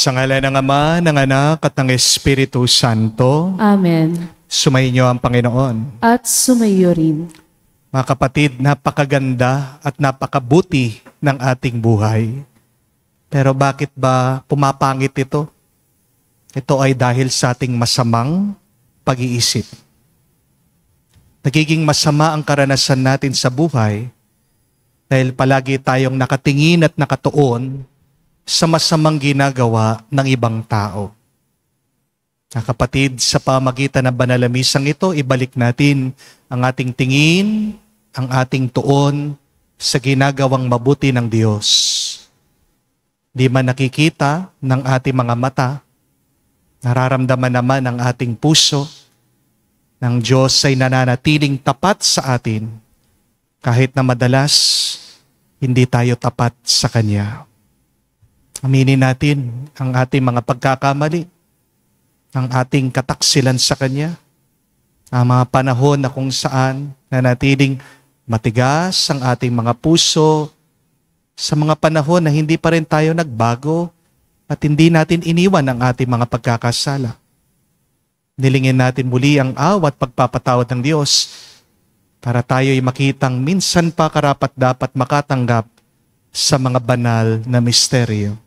Sa ngalan ng Ama, ng Anak, at ng Espiritu Santo. Amen. Sumainyo ang Panginoon. At sumayo rin. Mga kapatid, napakaganda at napakabuti ng ating buhay. Pero bakit ba pumapangit ito? Ito ay dahil sa ating masamang pag-iisip. Nagiging masama ang karanasan natin sa buhay dahil palagi tayong nakatingin at nakatuon sa masamang ginagawa ng ibang tao. Kapatid, sa pamagitan ng banal na misang ito, ibalik natin ang ating tingin, ang ating tuon sa ginagawang mabuti ng Diyos. Di man nakikita ng ating mga mata, nararamdaman naman ng ating puso, ng Diyos ay nananatiling tapat sa atin, kahit na madalas hindi tayo tapat sa Kanya. Aminin natin ang ating mga pagkakamali, ang ating kataksilan sa Kanya, ang mga panahon na kung saan nanatiling matigas ang ating mga puso, sa mga panahon na hindi pa rin tayo nagbago at hindi natin iniwan ang ating mga pagkakasala. Nilingin natin muli ang awa at pagpapatawad ng Diyos para tayo'y makitang minsan pa karapat-dapat makatanggap sa mga banal na misteryo.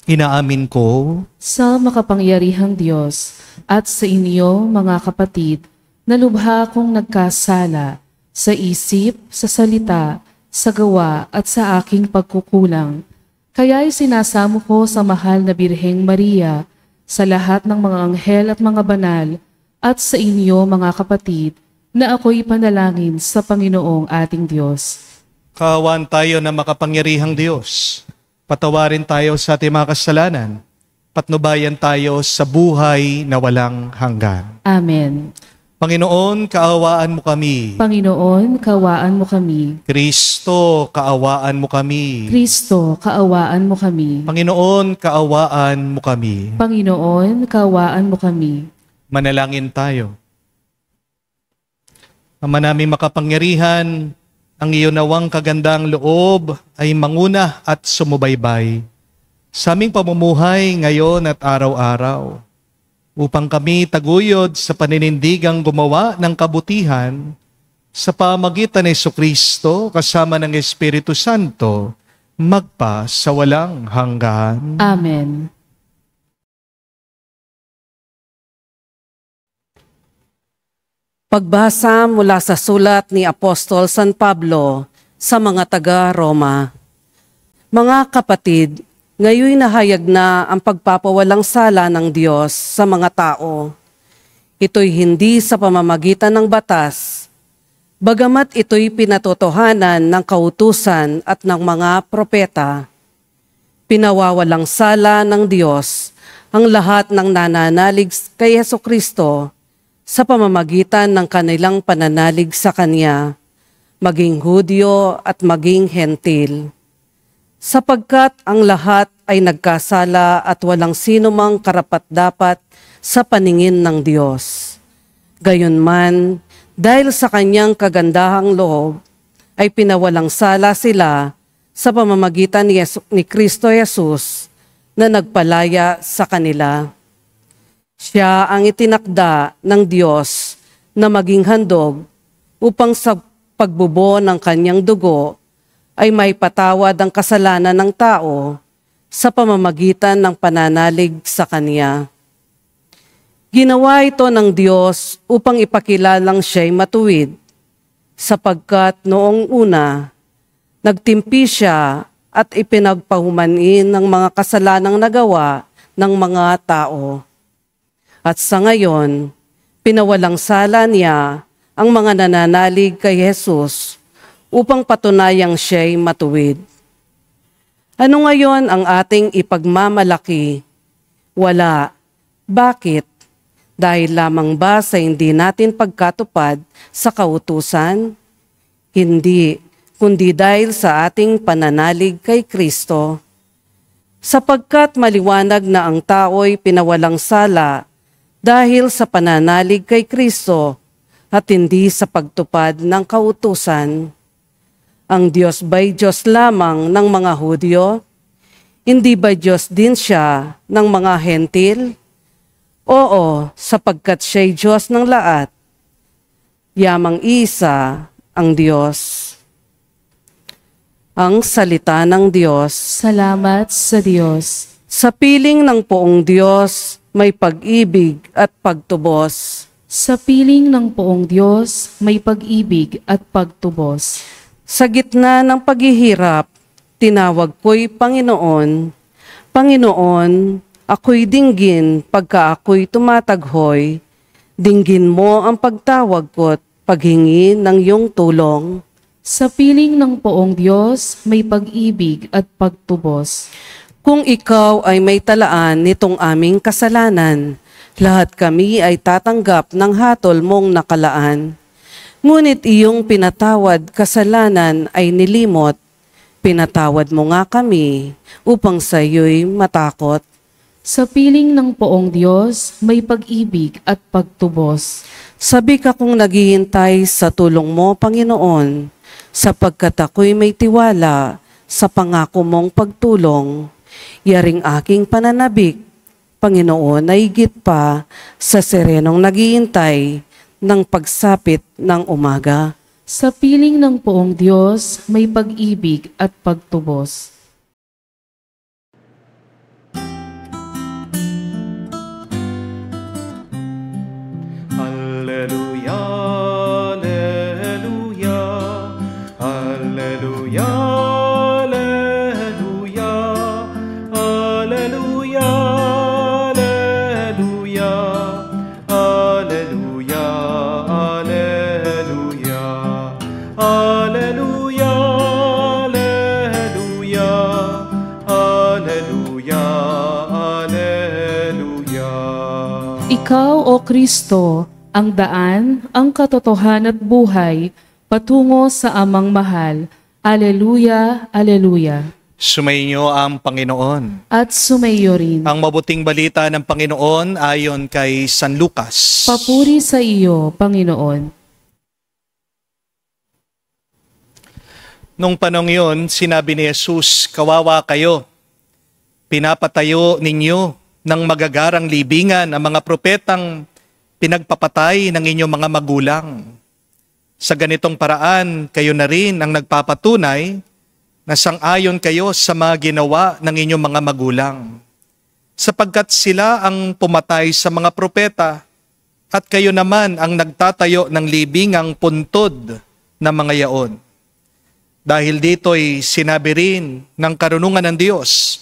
Inaamin ko Sa makapangyarihang Diyos at sa inyo, mga kapatid, na lubha akong nagkasala sa isip, sa salita, sa gawa at sa aking pagkukulang. Kaya'y sinasamo ko sa mahal na Birheng Maria, sa lahat ng mga anghel at mga banal, at sa inyo, mga kapatid, na ako'y panalangin sa Panginoong ating Diyos. kaawaan tayo na makapangyarihang Diyos. Patawarin tayo sa ating mga kasalanan. Patnubayan tayo sa buhay na walang hanggan. Amen. Panginoon, kaawaan mo kami. Panginoon, kaawaan mo kami. Kristo, kaawaan mo kami. Kristo, kaawaan mo kami. Panginoon, kaawaan mo kami. Panginoon, kaawaan mo kami. Manalangin tayo. Ama naming makapangyarihan, ang iyo nawang kagandang loob ay manguna at sumubaybay sa aming pamumuhay ngayon at araw-araw, upang kami taguyod sa paninindigang gumawa ng kabutihan sa pamagitan ni Jesucristo kasama ng Espiritu Santo, magpa sa walang hanggan. Amen. Pagbasa mula sa sulat ni Apostol San Pablo sa mga taga-Roma. Mga kapatid, ngayon nahayag na ang pagpapawalang sala ng Diyos sa mga tao. Ito'y hindi sa pamamagitan ng batas, bagamat ito'y pinatotohanan ng kautusan at ng mga propeta. Pinawawalang sala ng Diyos ang lahat ng nananalig kay Jesucristo sa pamamagitan ng kanilang pananalig sa Kanya, maging Hudyo at maging Hentil. Sapagkat ang lahat ay nagkasala at walang sino mang karapat-dapat sa paningin ng Diyos. Gayunman, dahil sa Kanyang kagandahang loob, ay pinawalang sala sila sa pamamagitan ni Kristo Jesus na nagpalaya sa kanila. Siya ang itinakda ng Diyos na maging handog upang sa pagbubo ng kanyang dugo ay may patawad ang kasalanan ng tao sa pamamagitan ng pananalig sa Kanya. Ginawa ito ng Diyos upang ipakilalang siya'y matuwid, sapagkat noong una, nagtimpi siya at ipinagpahumanin ng mga kasalanang nagawa ng mga tao. At sa ngayon, pinawalang sala niya ang mga nananalig kay Jesus upang patunayang siya'y matuwid. Ano ngayon ang ating ipagmamalaki? Wala. Bakit? Dahil lamang ba sa hindi natin pagkatupad sa kautusan? Hindi, kundi dahil sa ating pananalig kay Kristo. Sapagkat maliwanag na ang tao'y pinawalang sala dahil sa pananalig kay Kristo at hindi sa pagtupad ng kautusan. Ang Diyos ba'y Diyos lamang ng mga Hudyo? Hindi ba Diyos din siya ng mga hentil? Oo, sapagkat siya'y Diyos ng lahat. Yamang isa ang Diyos. Ang salita ng Diyos. Salamat sa Diyos. Sa piling ng poong Diyos, may pag-ibig at pagtubos. Sa piling ng poong Diyos, may pag-ibig at pagtubos. Sa gitna ng paghihirap, tinawag ko'y Panginoon. Panginoon, ako'y dinggin pagka ako'y tumataghoy. Dinggin mo ang pagtawag ko't paghingi ng iyong tulong. Sa piling ng poong Diyos, may pag-ibig at pagtubos. Kung ikaw ay may talaan nitong aming kasalanan, lahat kami ay tatanggap ng hatol mong nakalaan. Ngunit iyong pinatawad kasalanan ay nilimot. Pinatawad mo nga kami upang sa iyo'y matakot. Sa piling ng poong Diyos, may pag-ibig at pagtubos. Sabi ka kung naghihintay sa tulong mo, Panginoon, sapagkat ako'y may tiwala sa pangako mong pagtulong. Yaring aking pananabik, Panginoon, ay higit pa sa serenong naghihintay ng pagsapit ng umaga. Sa piling ng poong Diyos, may pag-ibig at pagtubos. Alleluia, alleluia, alleluia, alleluia, alleluia, alleluia, alleluia, alleluia, alleluia, alleluia, alleluia, alleluia. Ikaw, O Kristo, ang daan, ang katotohanan at buhay, patungo sa amang mahal. Aleluya, aleluya. Sumainyo ang Panginoon. At sumayo rin. Ang mabuting balita ng Panginoon ayon kay San Lucas. Papuri sa iyo, Panginoon. Nung panong yun, sinabi ni Jesus, kawawa kayo. Pinapatayo ninyo ng magagarang libingan ang mga propetang pinagpapatay ng inyong mga magulang. Sa ganitong paraan, kayo na rin ang nagpapatunay na sang-ayon kayo sa mga ginawa ng inyong mga magulang. Sapagkat sila ang pumatay sa mga propeta at kayo naman ang nagtatayo ng libingang puntod ng mga yaon. Dahil dito'y sinabi rin ng karunungan ng Diyos,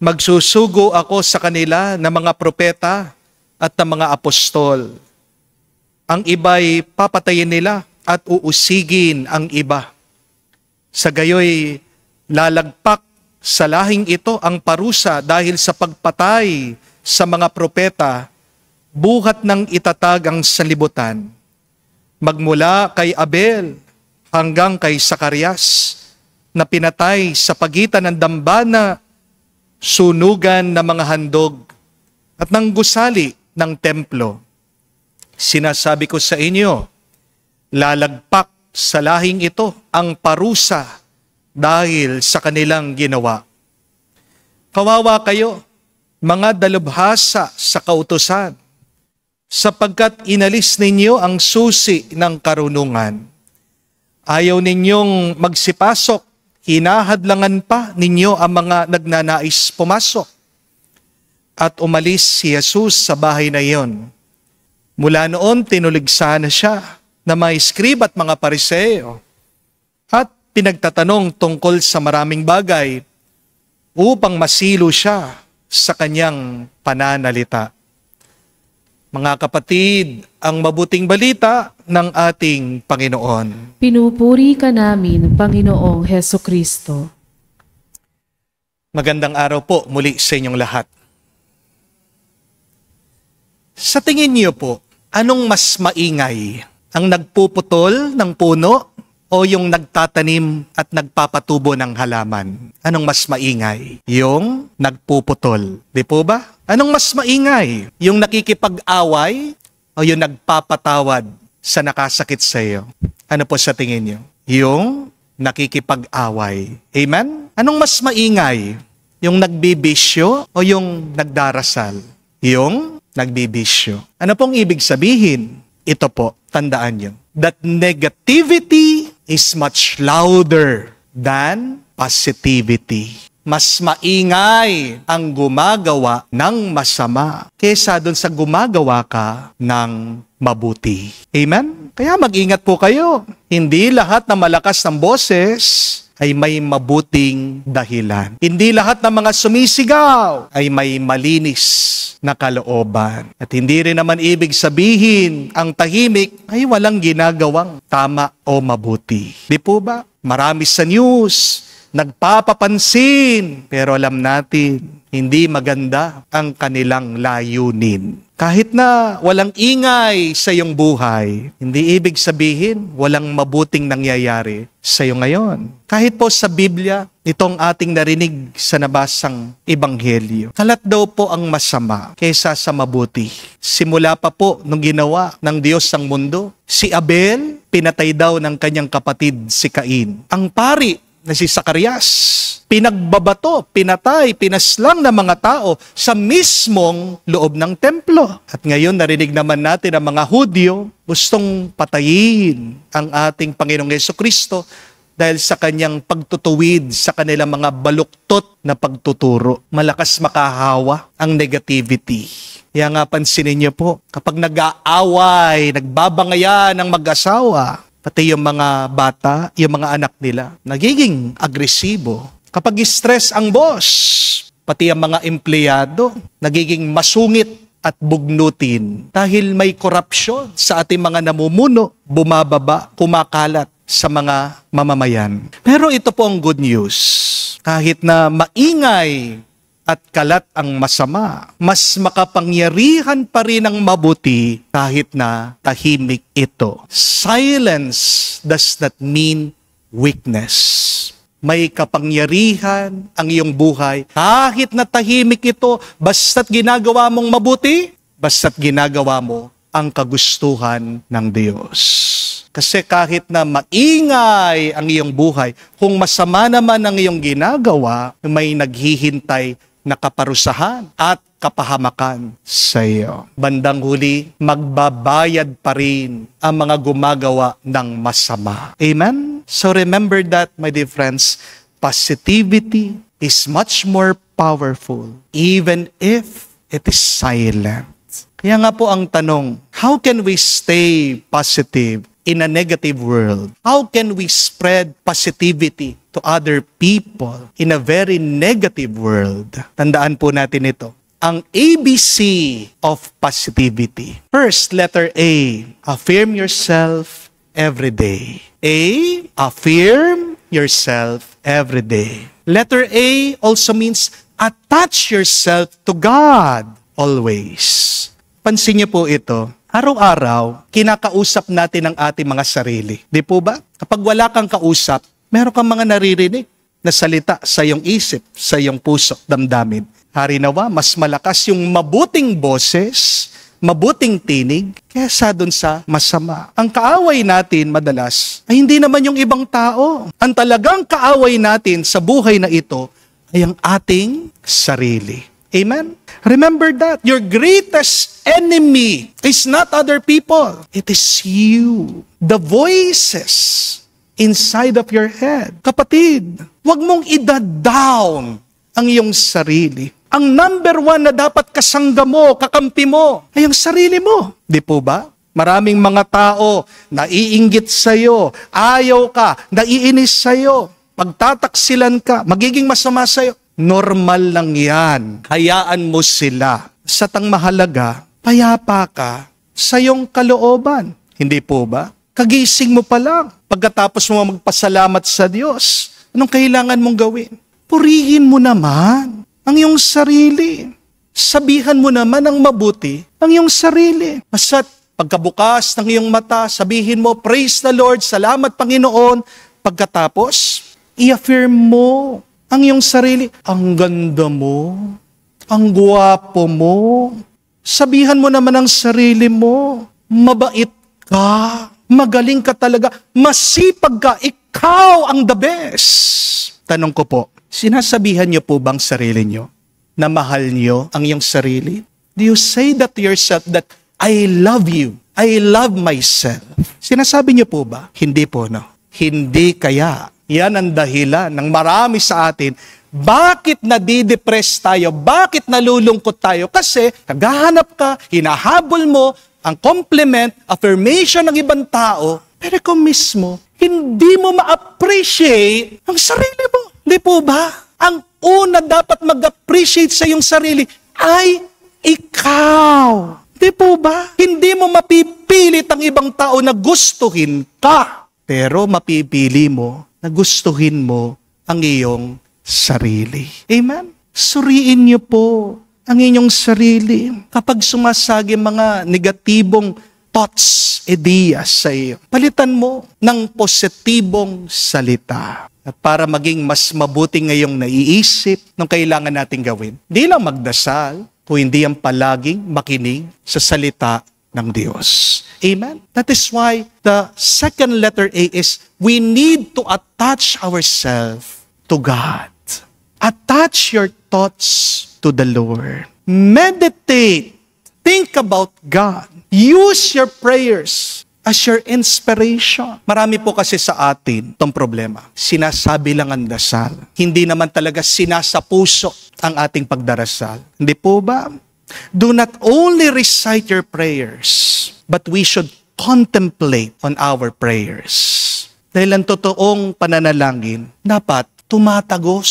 magsusugo ako sa kanila ng mga propeta at ng mga apostol. Ang iba'y papatayin nila at uusigin ang iba. Sa gayoy, lalagpak sa lahing ito ang parusa dahil sa pagpatay sa mga propeta, buhat ng itatag ang sanlibutan. Magmula kay Abel hanggang kay Zacarias, na pinatay sa pagitan ng dambana, sunugan ng mga handog, at ng gusali ng templo. Sinasabi ko sa inyo, lalagpak sa lahing ito ang parusa dahil sa kanilang ginawa. Kawawa kayo, mga dalubhasa sa kautusan, sapagkat inalis ninyo ang susi ng karunungan. Ayaw ninyong magsipasok, hinahadlangan pa ninyo ang mga nagnanais pumasok. At umalis si Jesus sa bahay na iyon. Mula noon, tinuligsa na siya na mga eskrib at mga pariseo at pinagtatanong tungkol sa maraming bagay upang masilo siya sa kanyang pananalita. Mga kapatid, ang mabuting balita ng ating Panginoon. Pinupuri ka namin, Panginoong Hesukristo. Magandang araw po muli sa inyong lahat. Sa tingin niyo po, anong mas maingay? Ang nagpuputol ng puno o yung nagtatanim at nagpapatubo ng halaman? Anong mas maingay? Yung nagpuputol. Di po ba? Anong mas maingay? Yung nakikipag-away o yung nagpapatawad sa nakasakit sa iyo? Ano po sa tingin niyo? Yung nakikipag-away. Amen? Anong mas maingay? Yung nagbibisyo o yung nagdarasal? Yung nagbibisyo. Ano pong ibig sabihin? Ito po, tandaan nyo. That negativity is much louder than positivity. Mas maingay ang gumagawa ng masama kesa dun sa gumagawa ka ng mabuti. Amen? Kaya mag-ingat po kayo. Hindi lahat na malakas ng boses ay may mabuting dahilan. Hindi lahat ng mga sumisigaw ay may malinis na kalooban. At hindi rin naman ibig sabihin ang tahimik ay walang ginagawang tama o mabuti. Di po ba? Marami sa news nagpapapansin, pero alam natin, hindi maganda ang kanilang layunin. Kahit na walang ingay sa iyong buhay, hindi ibig sabihin walang mabuting nangyayari sa iyo ngayon. Kahit po sa Biblia, itong ating narinig sa nabasang ebanghelyo, kalat daw po ang masama kaysa sa mabuti. Simula pa po nung ginawa ng Diyos ang mundo, si Abel, pinatay daw ng kanyang kapatid si Cain. Ang pari na si Zacarias, pinagbabato, pinatay, pinaslang ng mga tao sa mismong loob ng templo. At ngayon narinig naman natin ang mga Hudyo gustong patayin ang ating Panginoong Jesucristo dahil sa kanyang pagtutuwid sa kanilang mga baluktot na pagtuturo. Malakas makahawa ang negativity. Kaya nga pansinin niyo po, kapag nag-aaway, nagbabangayan ang mag-asawa, pati yung mga bata, yung mga anak nila, nagiging agresibo. Kapag stress ang boss, pati ang mga empleyado, nagiging masungit at bugnutin. Dahil may korupsyon sa ating mga namumuno, bumababa, kumakalat sa mga mamamayan. Pero ito po ang good news. Kahit na maingay at kalat ang masama, mas makapangyarihan pa rin ang mabuti kahit na tahimik ito. Silence does not mean weakness. May kapangyarihan ang iyong buhay kahit na tahimik ito, basta't ginagawa mong mabuti, basta't ginagawa mo ang kagustuhan ng Diyos. Kasi kahit na maingay ang iyong buhay, kung masama naman ang iyong ginagawa, may naghihintay na kaparusahan at kapahamakan sa iyo. Bandang huli, magbabayad pa rin ang mga gumagawa ng masama. Amen? So remember that, my dear friends, positivity is much more powerful even if it is silent. Kaya nga po ang tanong, how can we stay positive in a negative world? How can we spread positivity to other people in a very negative world? Tandaan po natin ito. Ang ABC of positivity. First, letter A. Affirm yourself every day. A. Affirm yourself every day. Letter A also means attach yourself to God always. Pansin niyo po ito. Araw-araw, kinakausap natin ang ating mga sarili. Di po ba? Kapag wala kang kausap, meron kang mga naririnig na salita sa iyong isip, sa iyong puso, damdamin. Harinawa, mas malakas yung mabuting boses, mabuting tinig, kaysa dun sa masama. Ang kaaway natin madalas ay hindi naman yung ibang tao. Ang talagang kaaway natin sa buhay na ito ay ang ating sarili. Amen? Remember that. Your greatest enemy is not other people. It is you. The voices inside of your head. Kapatid, huwag mong ida-down ang iyong sarili. Ang number one na dapat kasangga mo, kakampi mo, ay ang sarili mo. Di po ba? Maraming mga tao naiinggit sa'yo, ayaw ka, naiinis sa'yo, pagtataksilan ka, magiging masama sa'yo. Normal lang yan. Hayaan mo sila. Sa tang mahalaga, payapa ka sa iyong kalooban. Hindi po ba? Kagising mo pa lang. Pagkatapos mo magpasalamat sa Diyos, anong kailangan mong gawin? Purihin mo naman ang iyong sarili. Sabihan mo naman ang mabuti ang iyong sarili. Basta't pagkabukas ng iyong mata, sabihin mo, praise the Lord, salamat Panginoon. Pagkatapos, i-affirm mo ang iyong sarili. Ang ganda mo, ang gwapo mo. Sabihan mo naman ang sarili mo, mabait ka, magaling ka talaga, masipag ka, ikaw ang the best. Tanong ko po, Sinasabihan niyo po bang sarili niyo na mahal niyo ang iyong sarili? Do you say that to yourself that I love you, I love myself? Sinasabi niyo po ba? Hindi po, no? Hindi kaya. Yan ang dahilan ng marami sa atin. Bakit nadidepress tayo? Bakit nalulungkot tayo? Kasi naghahanap ka, hinahabol mo ang compliment, affirmation ng ibang tao, pero kung mismo, hindi mo ma-appreciate ang sarili mo. Di po ba? Ang una dapat mag-appreciate sa iyong sarili ay ikaw. Di po ba? Hindi mo mapipilit ang ibang tao na gustuhin ka. Pero mapipili mo na gustuhin mo ang iyong sarili. Amen? Suriin niyo po ang inyong sarili. Kapag sumasagi mga negatibong thoughts, ideas sa iyo, palitan mo ng positibong salita. At para maging mas mabuti ngayong naiisip ng kailangan nating gawin, di lang magdasal, kung hindi ang palaging makinig sa salita ng Diyos. Amen? That is why the second letter A is we need to attach ourselves to God. Attach your thoughts to the Lord. Meditate. Think about God. Use your prayers as your inspiration. Marami po kasi sa atin itong problema. Sinasabi lang ang dasal. Hindi naman talaga sinasapuso ang ating pagdarasal. Hindi po ba? Do not only recite your prayers, but we should contemplate on our prayers. Dahil ang totoong pananalangin, dapat tumatagos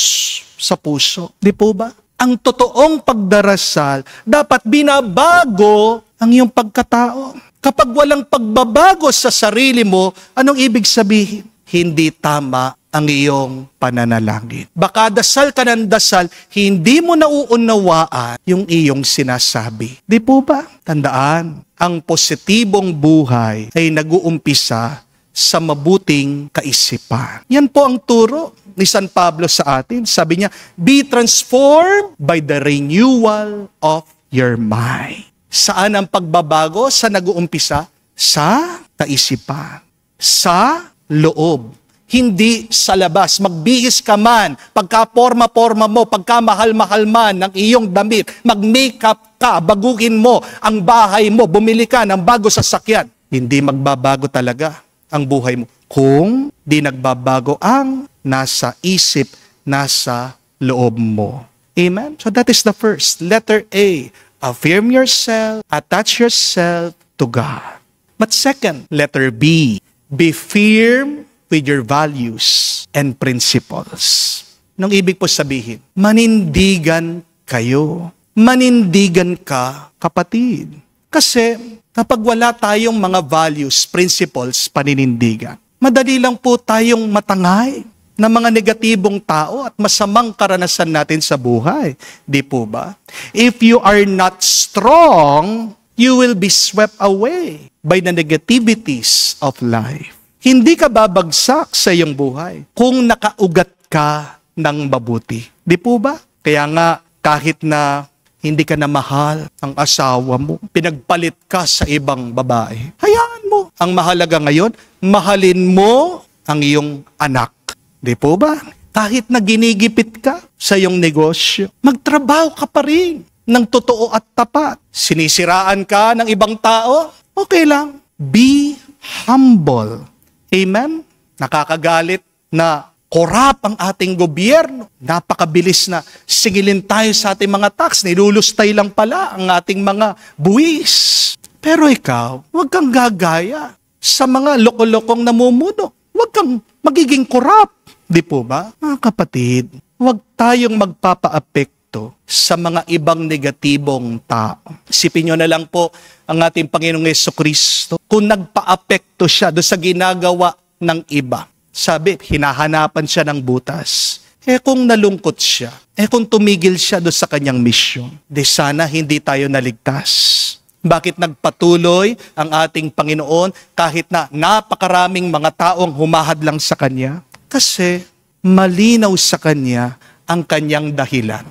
sa puso. Di po ba? Ang totoong pagdarasal, dapat binabago ang iyong pagkatao. Kapag walang pagbabago sa sarili mo, anong ibig sabihin? Hindi tama ang iyong pananalangin. Baka dasal ka ng dasal, hindi mo nauunawaan yung iyong sinasabi. Di po ba? Tandaan, ang positibong buhay ay nag-uumpisa sa mabuting kaisipan. Yan po ang turo ni San Pablo sa atin. Sabi niya, be transformed by the renewal of your mind. Saan ang pagbabago? Sa nag-uumpisa? Sa kaisipan. Sa loob. Hindi sa labas. Magbihis ka man, pagka-porma-porma mo, pagka-mahal-mahal man ng iyong damit, mag-makeup ka, baguhin mo ang bahay mo, bumili ka ng bago sasakyan. Hindi magbabago talaga ang buhay mo kung di nagbabago ang nasa isip, nasa loob mo. Amen? So that is the first. Letter A, affirm yourself, attach yourself to God. But second, letter B, be firm with your values and principles. Nung ibig po sabihin, manindigan kayo. Manindigan ka, kapatid. Kasi kapag wala tayong mga values, principles, paninindigan, madali lang po tayong matangay ng mga negatibong tao at masamang karanasan natin sa buhay. Di po ba? If you are not strong, you will be swept away by the negativities of life. Hindi ka babagsak sa iyong buhay kung nakaugat ka ng mabuti. Di po ba? Kaya nga, kahit na hindi ka na mahal ang asawa mo, pinagpalit ka sa ibang babae, hayaan mo. Ang mahalaga ngayon, mahalin mo ang iyong anak. Di po ba? Kahit na ginigipit ka sa iyong negosyo, magtrabaho ka pa rin ng totoo at tapat. Sinisiraan ka ng ibang tao, okay lang. Be humble. Amen? Nakakagalit na korap ang ating gobyerno. Napakabilis na sigilin tayo sa ating mga tax. Nilulustay lang pala ang ating mga buwis. Pero ikaw, huwag kang gagaya sa mga loko-lokong namumuno. Huwag kang magiging korap. Di po ba? Mga kapatid, huwag tayong magpapaapekto sa mga ibang negatibong tao. Isipin nyo na lang po ang ating Panginoong Jesucristo. Kung nagpaapekto siya doon sa ginagawa ng iba. Sabi, hinahanapan siya ng butas. Kung nalungkot siya, kung tumigil siya doon sa kanyang misyon, di sana hindi tayo naligtas. Bakit nagpatuloy ang ating Panginoon kahit na napakaraming mga taong humahadlang sa Kanya? Kasi malinaw sa Kanya ang Kanyang dahilan.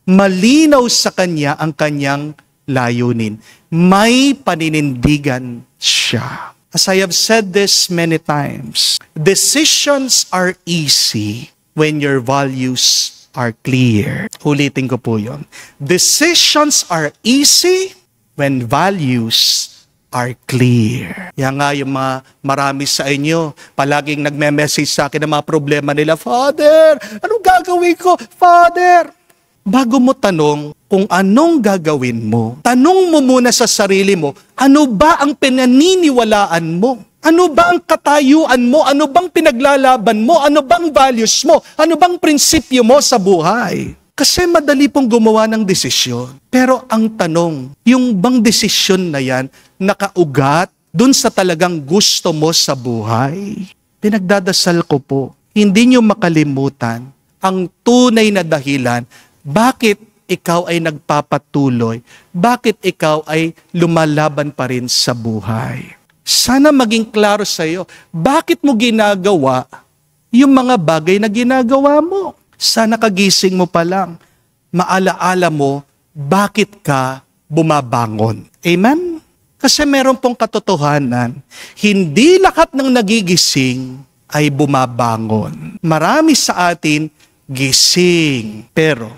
Malinaw sa Kanya ang Kanyang layunin. May paninindigan siya. As I have said this many times, decisions are easy when your values are clear. Ulitin ko po yun. Decisions are easy when values are clear. Yan nga yung marami sa inyo, palaging nagme-message sa akin ng mga problema nila, Father, anong gagawin ko? Father! Bago mo tanong kung anong gagawin mo, tanong mo muna sa sarili mo, ano ba ang pinaniniwalaan mo? Ano ba ang katayuan mo? Ano bang pinaglalaban mo? Ano bang values mo? Ano bang prinsipyo mo sa buhay? Kasi madali pong gumawa ng desisyon. Pero ang tanong, yung bang desisyon na yan, nakaugat dun sa talagang gusto mo sa buhay? Pinagdadasal ko po, hindi nyo makalimutan ang tunay na dahilan bakit ikaw ay nagpapatuloy, bakit ikaw ay lumalaban pa rin sa buhay. Sana maging klaro sa iyo, bakit mo ginagawa yung mga bagay na ginagawa mo? Sana kagising mo pa lang, maalaala mo bakit ka bumabangon. Amen? Kasi meron pong katotohanan, hindi lahat ng nagigising ay bumabangon. Marami sa atin gising, pero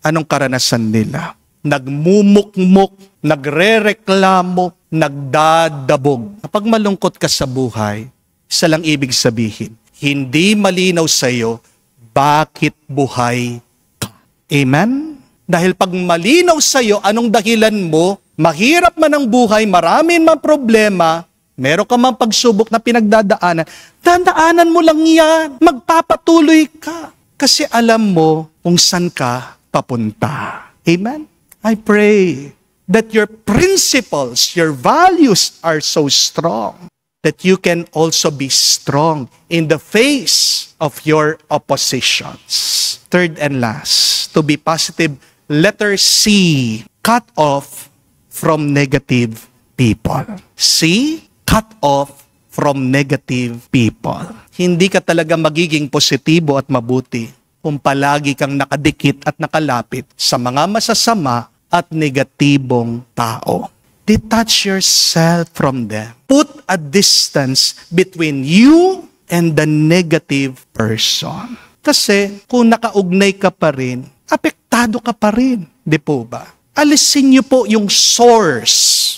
anong karanasan nila? Nagmumukmuk, nagrereklamo, nagdadabog. Kapag malungkot ka sa buhay, isa lang ibig sabihin, hindi malinaw sa iyo bakit buhay ka. Amen? Dahil pag malinaw sa iyo anong dahilan mo, mahirap man ang buhay, marami man problema, meron ka man pagsubok na pinagdadaanan, dadaanan mo lang yan, magpapatuloy ka. Kasi alam mo kung saan ka papunta. Amen? I pray that your principles, your values are so strong that you can also be strong in the face of your oppositions. Third and last, to be positive, letter C, cut off from negative people. C, cut off from negative people. Hindi ka talaga magiging positibo at mabuti kung palagi kang nakadikit at nakalapit sa mga masasama at negatibong tao. Detach yourself from them. Put a distance between you and the negative person. Kasi kung nakaugnay ka pa rin, apektado ka pa rin. Di po ba? Alisin niyo po yung source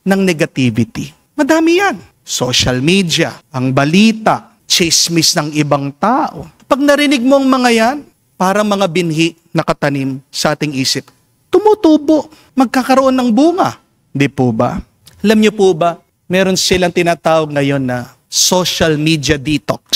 ng negativity. Madami yan. Social media, ang balita, chismis ng ibang tao. Pag narinig mo ang mga yan, parang mga binhi na katanim sa ating isip, tumutubo, magkakaroon ng bunga. Di po ba? Alam niyo po ba, meron silang tinatawag ngayon na social media detox.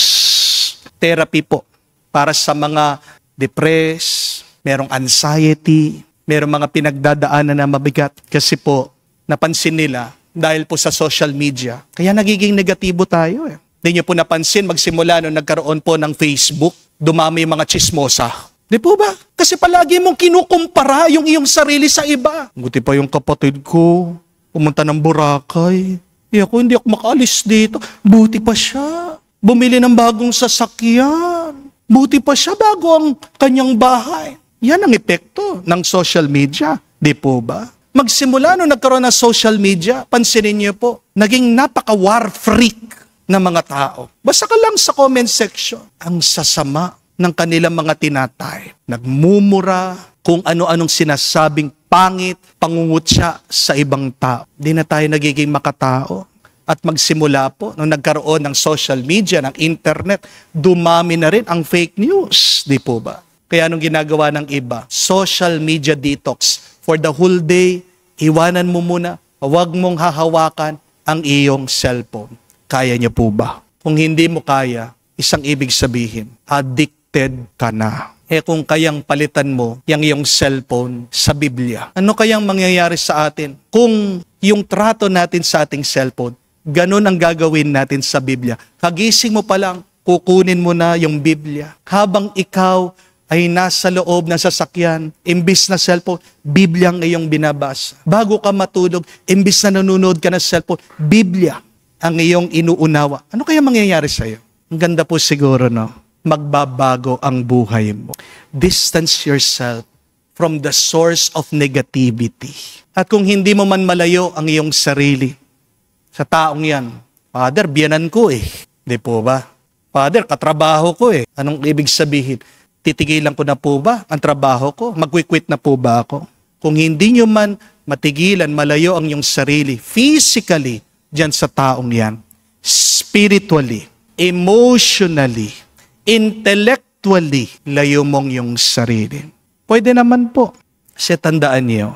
Therapy po. Para sa mga depressed, merong anxiety, merong mga pinagdadaanan na mabigat. Kasi po, napansin nila, dahil po sa social media, kaya nagiging negatibo tayo eh. Hindi niyo po napansin, magsimula nung nagkaroon po ng Facebook, dumami yung mga chismosa. Di po ba? Kasi palagi mong kinukumpara yung iyong sarili sa iba. Buti pa yung kapatid ko, pumunta ng Boracay. Hindi ako makaalis dito. Buti pa siya. Bumili ng bagong sasakyan. Buti pa siya bago ang kanyang bahay. Yan ang epekto ng social media. Di po ba? Magsimula nung nagkaroon ng social media, pansinin niyo po, naging napaka-war freak na mga tao. Basta ka lang sa comment section. Ang sasama ng kanilang mga tinatay. Nagmumura kung ano-anong sinasabing pangit, pangungutya sa ibang tao. Di na tayo nagiging makatao. At magsimula po, nung nagkaroon ng social media, ng internet, dumami na rin ang fake news. Di po ba? Kaya anong ginagawa ng iba? Social media detox. For the whole day, iwanan mo muna, huwag mong hahawakan ang iyong cellphone. Kaya niyo po ba? Kung hindi mo kaya, isang ibig sabihin, addicted ka na. Kung kayang palitan mo yung iyong cellphone sa Biblia, ano kayang mangyayari sa atin? Kung yung trato natin sa ating cellphone, ganun ang gagawin natin sa Biblia. Kagising mo pa lang, kukunin mo na yung Biblia. Habang ikaw ay nasa loob ng sasakyan, imbis na cellphone, Biblia ang iyong binabasa. Bago ka matulog, imbis na nanonood ka ng cellphone, Biblia ang iyong inuunawa. Ano kaya mangyayari sa iyo? Ang ganda po siguro, no? Magbabago ang buhay mo. Distance yourself from the source of negativity. At kung hindi mo man malayo ang iyong sarili sa taong yan, Father, biyanan ko eh. Di po ba? Father, katrabaho ko eh. Anong ibig sabihin? titigilan ko na po ba ang trabaho ko? Magwi-quit na po ba ako? Kung hindi nyo man matigilan, malayo ang iyong sarili, physically, dyan sa taong yan, spiritually, emotionally, intellectually, layo mong yung sarili. Pwede naman po. Kasi tandaan niyo,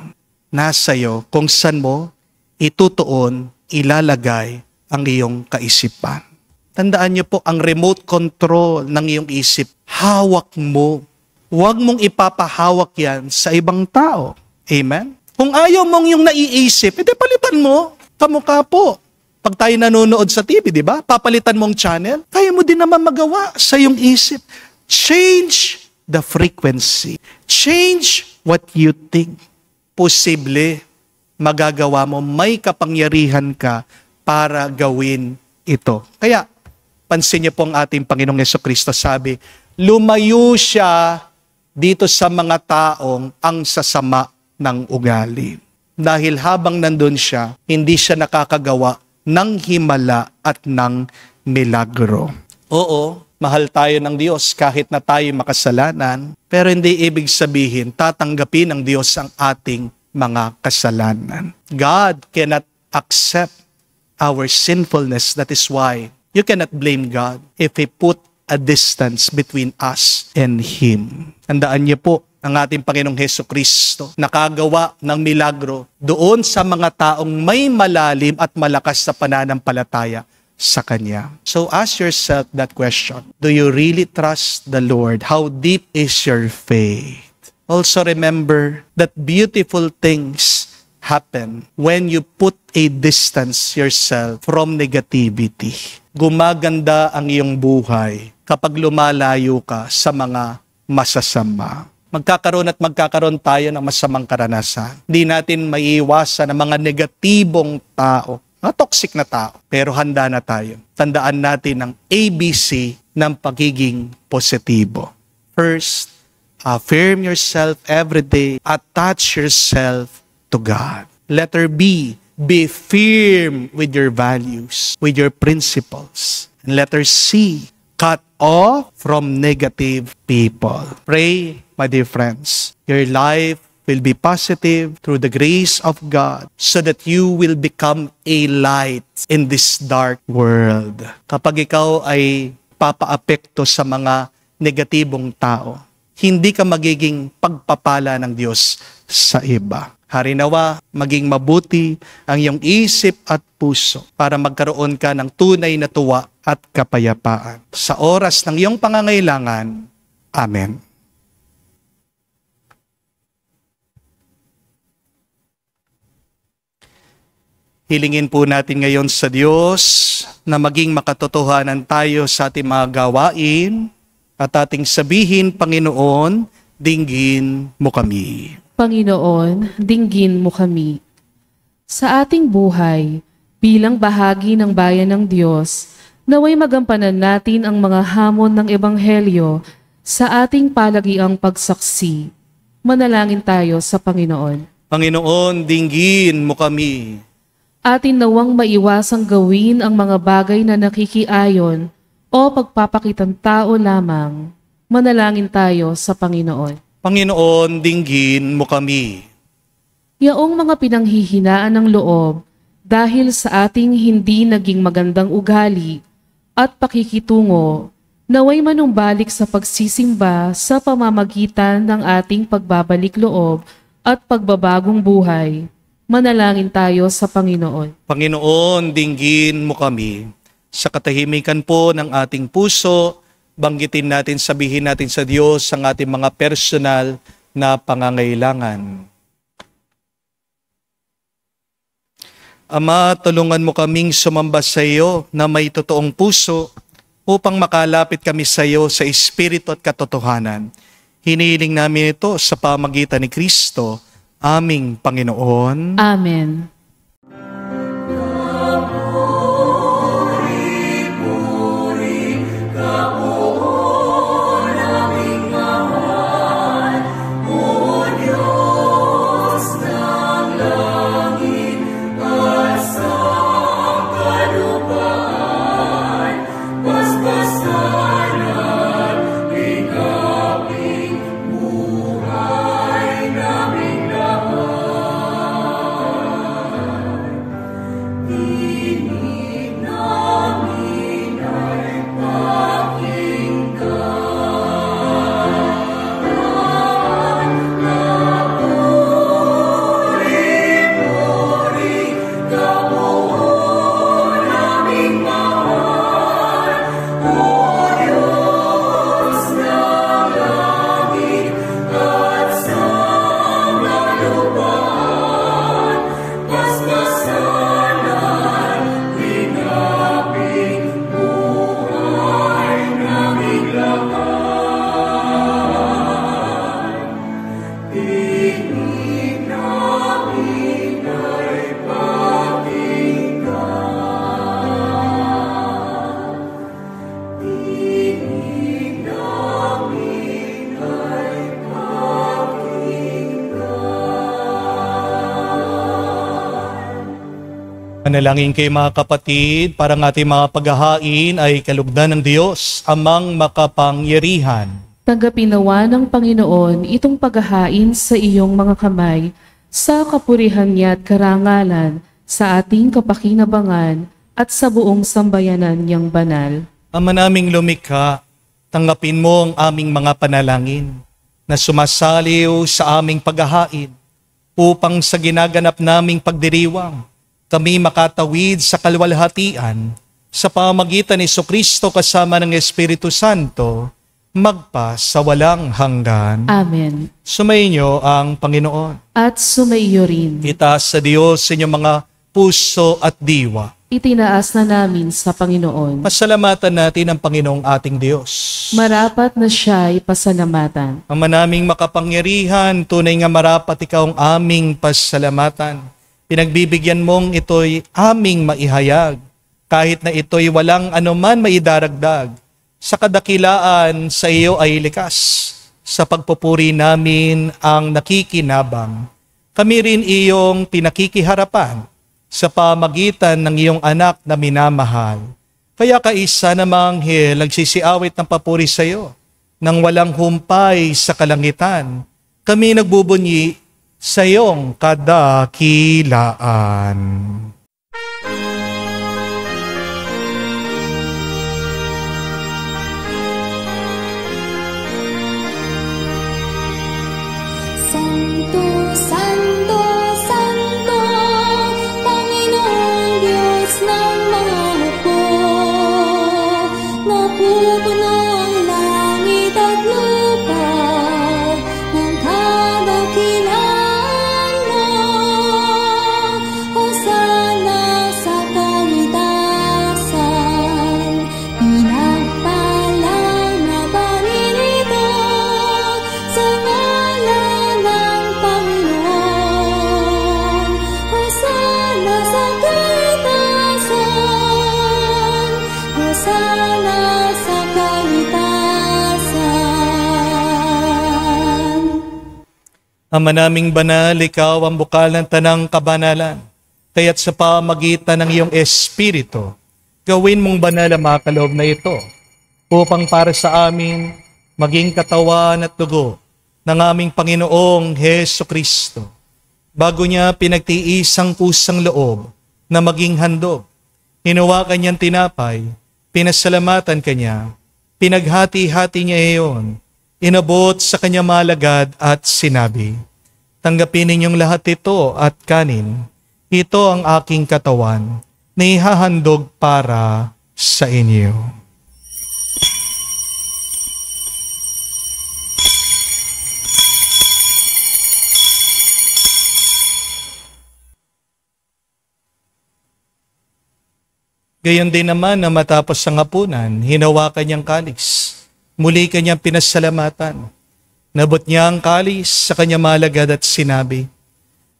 nasa iyo kung saan mo itutuon, ilalagay ang iyong kaisipan. Tandaan niyo po, ang remote control ng iyong isip, hawak mo. Huwag mong ipapahawak yan sa ibang tao. Amen? Kung ayaw mong yung naiisip, edi palitan mo. Kamukha po. Pag tayo nanonood sa TV, di ba? Papalitan mong channel. Kaya mo din naman magawa sa iyong isip. Change the frequency. Change what you think. Posible, magagawa mo, may kapangyarihan ka para gawin ito. Kaya, pansin niyo po ang ating Panginoong Jesucristo sabi, lumayo siya dito sa mga taong ang sasama ng ugali. Dahil habang nandun siya, hindi siya nakakagawa ng himala at ng milagro. Oo, mahal tayo ng Diyos kahit na tayo makasalanan, pero hindi ibig sabihin tatanggapin ng Diyos ang ating mga kasalanan. God cannot accept our sinfulness. That is why you cannot blame God if He put a distance between us and Him. Tandaan niyo po, ang ating Panginoong Jesucristo nakagawa ng milagro doon sa mga taong may malalim at malakas sa pananampalataya sa Kanya. So ask yourself that question. Do you really trust the Lord? How deep is your faith? Also remember that beautiful things happen when you put a distance yourself from negativity. Gumaganda ang iyong buhay kapag lumalayo ka sa mga masasama. Magkakaroon tayo ng masamang karanasan. Hindi natin maiiwasan ang mga negatibong tao, mga toxic na tao. Pero handa na tayo. Tandaan natin ang ABC ng pagiging positibo. First, affirm yourself every day. Attach yourself to God. Letter B, be firm with your values, with your principles. And letter C, cut off from negative people. Pray, my dear friends, your life will be positive through the grace of God so that you will become a light in this dark world. Kapag ikaw ay papaapekto sa mga negatibong tao, hindi ka magiging pagpapala ng Diyos sa iba. Harinawa, maging mabuti ang iyong isip at puso para magkaroon ka ng tunay na tuwa at kapayapaan. Sa oras ng iyong pangangailangan, Amen. Hilingin po natin ngayon sa Diyos na maging makatotohanan tayo sa ating mga gawain at ating sabihin, Panginoon, dinggin mo kami. Panginoon, dinggin mo kami. Sa ating buhay, bilang bahagi ng bayan ng Diyos, naway magampanan natin ang mga hamon ng Ebanghelyo sa ating palagiang pagsaksi. Manalangin tayo sa Panginoon. Panginoon, dinggin mo kami. Atin nawang maiwasang gawin ang mga bagay na nakikiayon o pagpapakitang tao lamang. Manalangin tayo sa Panginoon. Panginoon, dinggin mo kami. Yaong mga pinanghihinaan ng loob dahil sa ating hindi naging magandang ugali at pakikitungo, naway manumbalik sa pagsisimba sa pamamagitan ng ating pagbabalik loob at pagbabagong buhay. Manalangin tayo sa Panginoon. Panginoon, dinggin mo kami. Sa katahimikan po ng ating puso, banggitin natin, sabihin natin sa Diyos ang ating mga personal na pangangailangan. Ama, tulungan mo kaming sumamba sa iyo na may totoong puso upang makalapit kami sa iyo sa espiritu at katotohanan. Hinihiling namin ito sa pamagitan ni Kristo, aming Panginoon. Amen. Manalangin kayo mga kapatid, para ang ating mga paghahain ay kalugdan ng Diyos, amang makapangyarihan. Tanggapin nawa ng Panginoon itong paghahain sa iyong mga kamay, sa kapurihan niya at karangalan, sa ating kapakinabangan at sa buong sambayanan niyang banal. Ama naming lumikha, tanggapin mo ang aming mga panalangin na sumasaliw sa aming paghahain upang sa ginaganap naming pagdiriwang, kami makatawid sa kalwalhatian sa pamamagitan ni Jesucristo kasama ng Espiritu Santo, magpa sa walang hanggan. Amen. Sumainyo ang Panginoon. At sumaiyo rin. Itaas sa Diyos sa inyong mga puso at diwa. Itinaas na namin sa Panginoon. Pasalamatan natin ang Panginoong ating Diyos. Marapat na siya ay pasalamatan. Ama naming makapangyarihan, tunay nga marapat ikaw ang aming pasalamatan. Pinagbibigyan mong ito'y aming maihayag, kahit na ito'y walang anuman maidaragdag. Sa kadakilaan sa iyo ay likas. Sa pagpupuri namin ang nakikinabang. Kami rin iyong pinakikiharapan sa pamagitan ng iyong anak na minamahal. Kaya kaisa na manghel nagsisiawit ng papuri sa iyo. Nang walang humpay sa kalangitan, kami nagbubunyi sa iyong kadakilaan. Santo, Santo, Santo, Panginoong Diyos ng mga hukbo. Napupuno ang langit at lupa ng kadakilaan mo. Hosana sa kaitasan, pinagpalang na paninito sa ngalan ng Panginoon. Hosana sa kaitasan, Hosana sa kaitasan. Ama naming banal, ikaw ang bukal ng tanang kabanalan. Kaya't sa pamagitan ng iyong Espiritu, gawin mong banal ang mga kaloob na ito, upang para sa amin maging katawan at dugo ng aming Panginoong Hesu Kristo. Bago niya pinagtiis ang kusang loob na maging handog, hinawakan niyang tinapay, pinasalamatan kanya, pinaghati-hati niya iyon, inabot sa kanya malagad at sinabi, "Tanggapin ninyong lahat ito at kanin. Ito ang aking katawan na ihahandog para sa inyo." Gayon din naman na matapos ang hapunan, hinawakan niyang kalis. Muli kanyang pinasalamatan. Nabot niya ang kalis sa kanyang malagad at sinabi,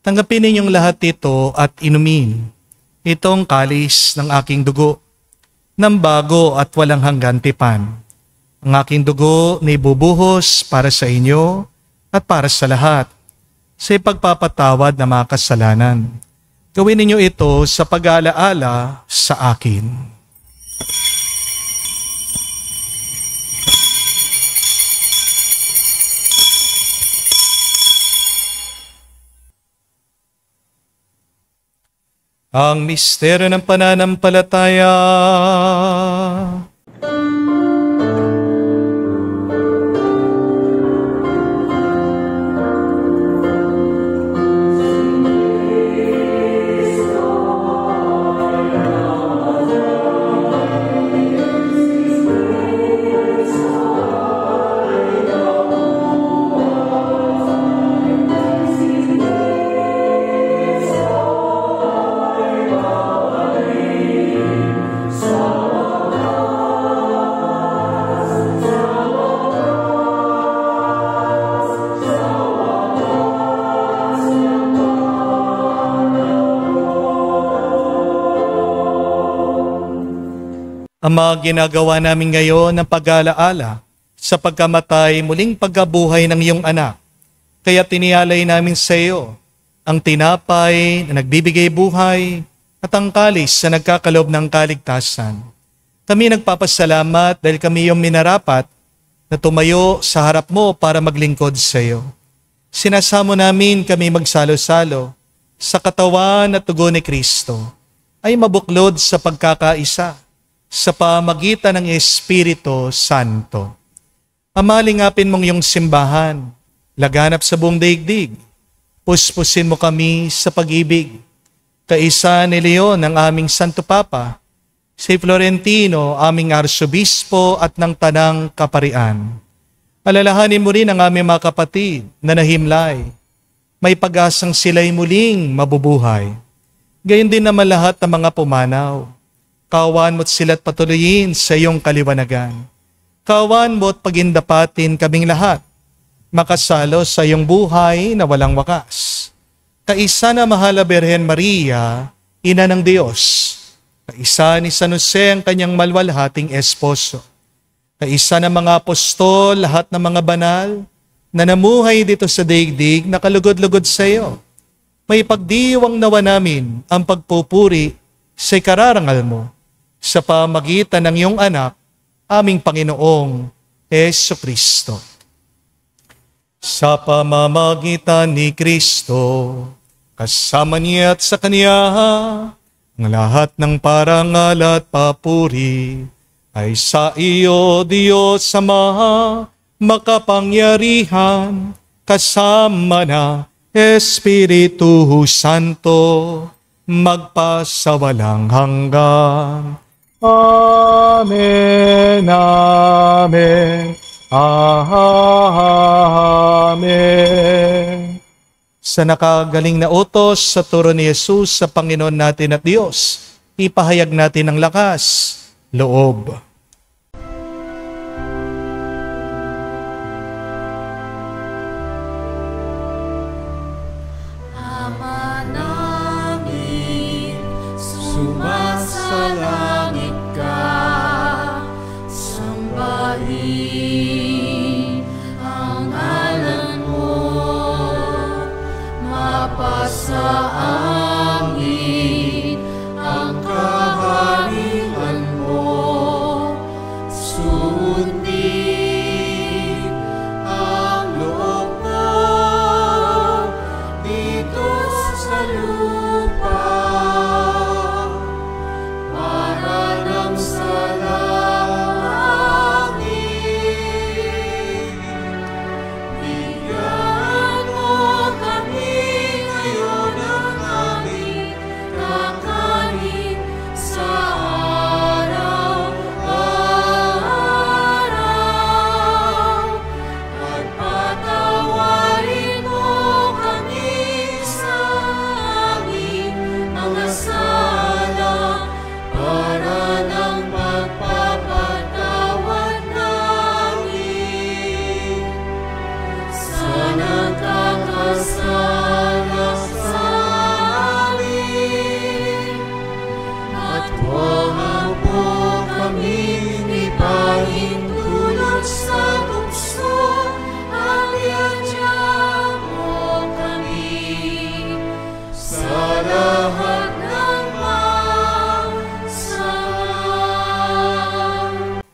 "Tanggapin ninyong lahat ito at inumin. Itong kalis ng aking dugo, ng bago at walang hanggan tipan. Ang aking dugo na ibubuhos para sa inyo at para sa lahat, sa ipagpapatawad ng mga kasalanan. Gawin ninyo ito sa pag-aalaala sa akin." Ang misteryo ng pananampalataya. Ang mga ginagawa namin ngayon ng pag-alaala sa pagkamatay muling pagkabuhay ng iyong anak. Kaya tinialay namin sa iyo ang tinapay na nagbibigay buhay at ang kalis sa nagkakaloob ng kaligtasan. Kami nagpapasalamat dahil kami yung minarapat na tumayo sa harap mo para maglingkod sa iyo. Sinasamo namin kami magsalo-salo sa katawan at tugon ni Kristo ay mabuklod sa pagkakaisa sa pamagitan ng Espiritu Santo. Amalingapin mong iyong simbahan, laganap sa buong daigdig. Puspusin mo kami sa pag-ibig. Kaisa ni Leon ang aming Santo Papa, si Florentino aming Arsobispo at ng Tanang Kaparian. Alalahanin mo rin ang aming mga kapatid na nahimlay. May pag-asang sila'y muling mabubuhay. Gayon din naman lahat ng mga pumanaw. Kawan mo't sila't patuloyin sa iyong kaliwanagan. Kawan mo't pagindapatin kaming lahat. Makasalo sa iyong buhay na walang wakas. Kaisa na mahal na Birhen Maria, Ina ng Diyos. Kaisa ni San Jose ang kanyang malwalhating esposo. Kaisa ng mga apostol, lahat ng mga banal, na namuhay dito sa daigdig na kalugod-lugod sa iyo. May pagdiwang nawa namin ang pagpupuri sa ikararangal mo sa pamagitan ng iyong anak, aming Panginoong Jesucristo. Sa pamamagitan ni Kristo, kasama niya at sa Kanya, ang lahat ng parangal at papuri ay sa iyo, Diyos Ama, makapangyarihan, kasama na Espiritu Santo, magpasawalang hanggan. Amen, Amen, Amen. Sa nakagaling na utos sa turo ni Jesus sa Panginoon natin at Diyos, ipahayag natin ang lakas, loob. Ama namin, sumasalangit ka, sambahin ang ngalan mo, mapasa amin ang kaharian mo, sundin ang loob mo dito sa lupa, para nang sa langit. Bigyan mo kami ngayon ng aming kakanin sa araw-araw, at patawarin mo kami sa aming mga sala, para ng pagpapatawad namin sa nagkakasala sa amin. At huwag mo kaming ipahintulot sa tukso, at iadya mo kami sa lahat ng masama.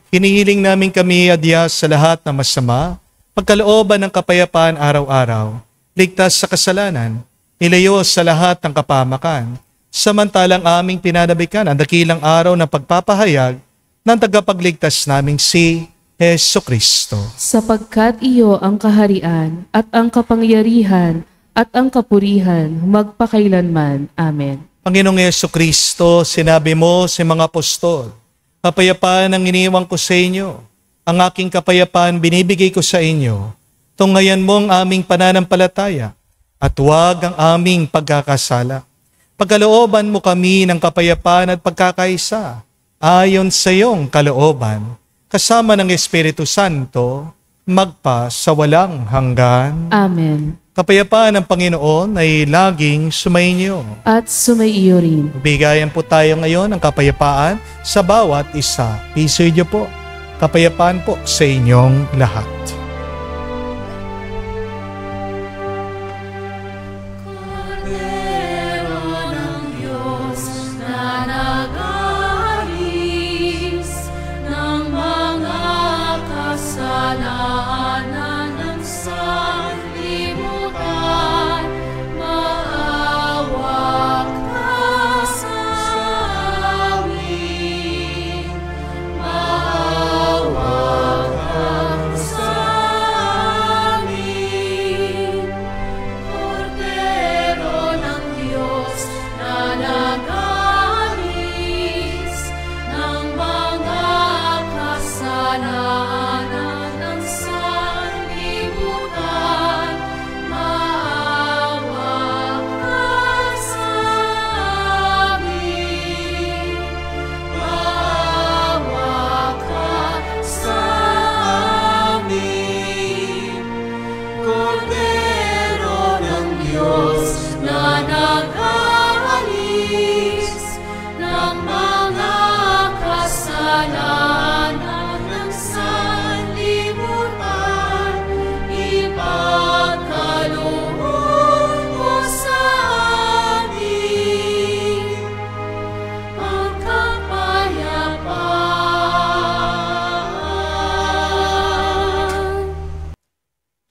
Hinihiling namin kami adya sa lahat ng masama, pagkalooban ng kapayapaan araw-araw, ligtas sa kasalanan, ilayo sa lahat ng kapamakan, samantalang aming pinanabikan ang dakilang araw ng pagpapahayag ng tagapagligtas naming si Jesucristo. Sapagkat iyo ang kaharian at ang kapangyarihan at ang kapurihan magpakailanman. Amen. Panginoong Jesucristo, sinabi mo sa mga apostol, kapayapaan ang iniwan ko sa inyo. Ang aking kapayapaan binibigay ko sa inyo. Tunghayan mo ang aming pananampalataya at huwag ang aming pagkakasala. Pagkalooban mo kami ng kapayapaan at pagkakaisa ayon sa iyong kalooban, kasama ng Espiritu Santo, magpa sa walang hanggan. Amen. Kapayapaan ng Panginoon ay laging sumainyo. At sumaiyo rin. Bigayan po tayo ngayon ng kapayapaan sa bawat isa. Isuyo po. Kapayapaan po sa inyong lahat. Kordero ng Diyos,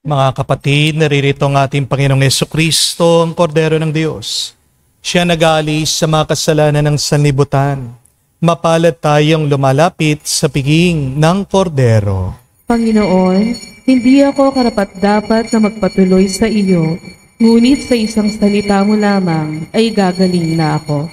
Mga kapatid, naririto ang ating Panginoong Jesucristo, ang Kordero ng Diyos. Siya nag-aalis sa mga kasalanan ng sanlibutan. Mapalad tayong lumalapit sa piging ng Kordero. Panginoon, hindi ako karapat-dapat na magpatuloy sa iyo, ngunit sa isang salita mo lamang ay gagaling na ako.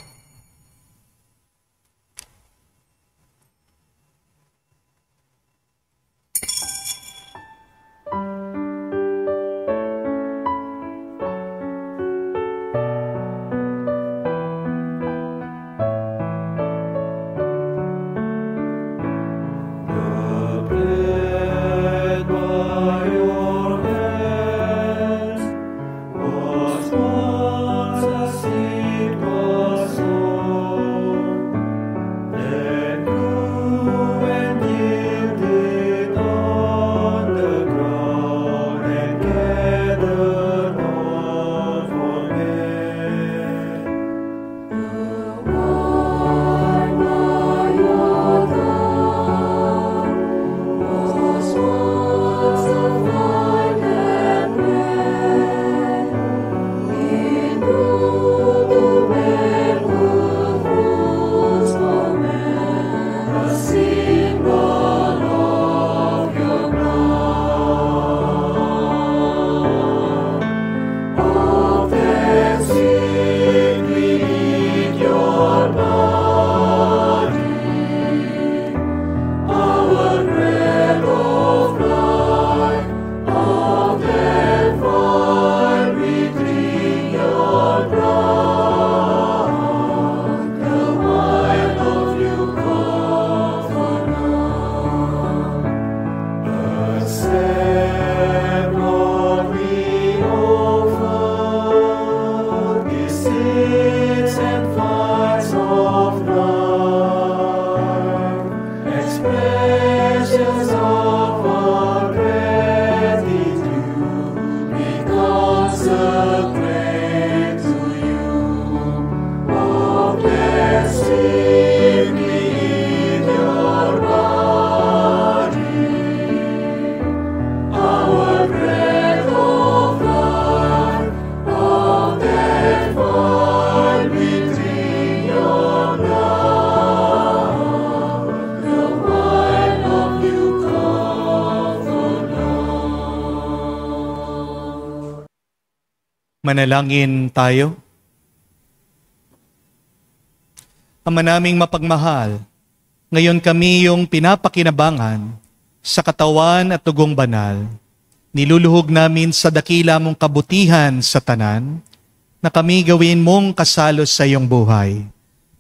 Manalangin tayo. Ama naming mapagmahal, ngayon kami yung pinapakinabangan sa katawan at tugong banal. Niluluhog namin sa dakila mong kabutihan sa tanan, na kami gawin mong kasalo sa iyong buhay.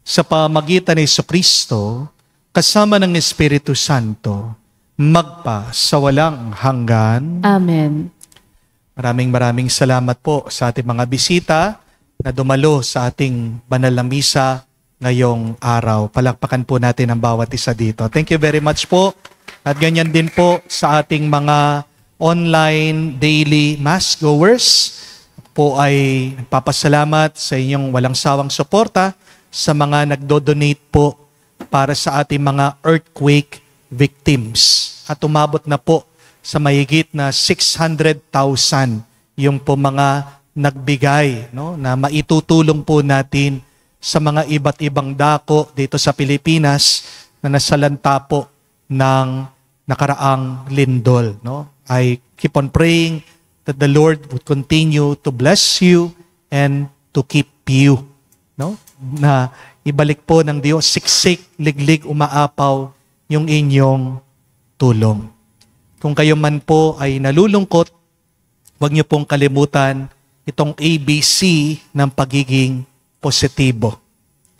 Sa pamagitan ni Jesucristo, kasama ng Espiritu Santo, magpa sa walang hanggan. Amen. Maraming salamat po sa ating mga bisita na dumalo sa ating banal na misa ngayong araw. Palakpakan po natin ang bawat isa dito. Thank you very much po. At ganyan din po sa ating mga online daily mass goers. Po ay nagpapasalamat sa inyong walang sawang suporta sa mga nagdo-donate po para sa ating mga earthquake victims. At umabot na po sa mahigit na 600,000 yung po mga nagbigay, no, na maitutulong po natin sa mga iba't ibang dako dito sa Pilipinas na nasalanta po ng nakaraang lindol. No? I keep on praying that the Lord would continue to bless you and to keep you. No? Na ibalik po ng Diyos, siksik, liglig, umaapaw yung inyong tulong. Kung kayo man po ay nalulungkot, huwag niyo pong kalimutan itong ABC ng pagiging positibo.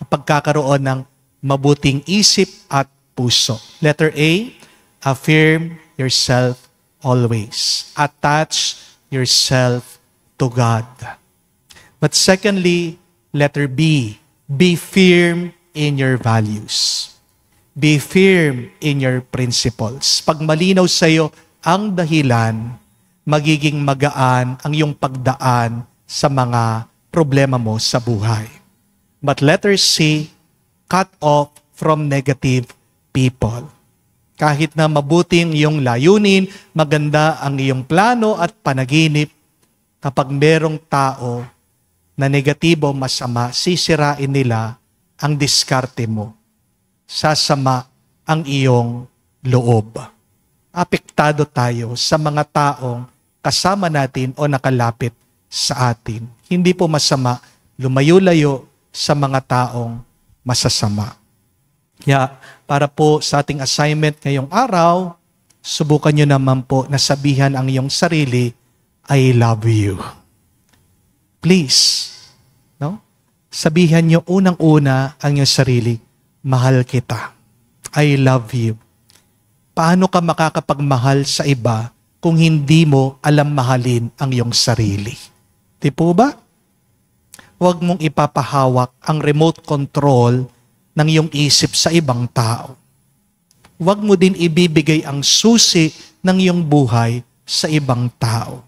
Ang pagkakaroon ng mabuting isip at puso. Letter A, affirm yourself always. Attach yourself to God. But secondly, letter B, be firm in your values. Be firm in your principles. Pag malinaw sa iyo ang dahilan, magiging magaan ang iyong pagdaan sa mga problema mo sa buhay. But letter C, cut off from negative people. Kahit na mabuting iyong layunin, maganda ang iyong plano at panaginip, kapag merong tao na negatibo, masama, sisirain nila ang diskarte mo. Sasama ang iyong loob. Apektado tayo sa mga taong kasama natin o nakalapit sa atin. Hindi po masama lumayo-layo sa mga taong masasama. Kaya para po sa ating assignment ngayong araw, subukan nyo naman po na sabihan ang iyong sarili, I love you. Please, no? Sabihan nyo unang-una ang iyong sarili, mahal kita. I love you. Paano ka makakapagmahal sa iba kung hindi mo alam mahalin ang iyong sarili? Di po ba? Huwag mong ipapahawak ang remote control ng iyong isip sa ibang tao. Huwag mo din ibibigay ang susi ng iyong buhay sa ibang tao.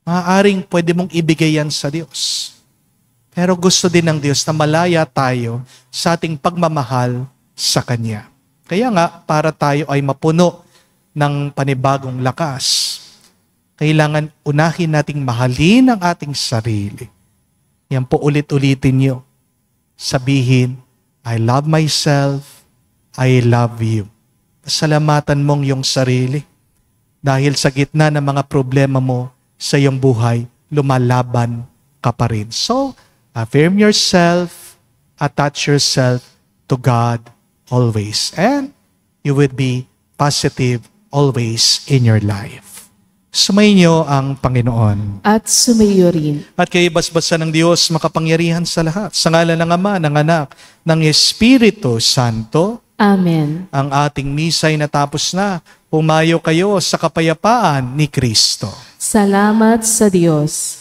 Maaaring pwede mong ibigay yan sa Diyos. Pero gusto din ng Diyos na malaya tayo sa ating pagmamahal sa Kanya. Kaya nga, para tayo ay mapuno ng panibagong lakas, kailangan unahin nating mahalin ang ating sarili. Yan po ulit-ulitin nyo. Sabihin, I love myself, I love you. Pasalamatan mong yung sarili. Dahil sa gitna ng mga problema mo sa iyong buhay, lumalaban ka pa rin. So, affirm yourself, attach yourself to God always. And you will be positive always in your life. Sumainyo ang Panginoon. At sumayo rin. At kayo basbasa ng Diyos makapangyarihan sa lahat. Sa ngalan ng Ama, ng Anak, ng Espiritu Santo. Amen. Ang ating misa'y natapos na. Pumayo kayo sa kapayapaan ni Kristo. Salamat sa Diyos.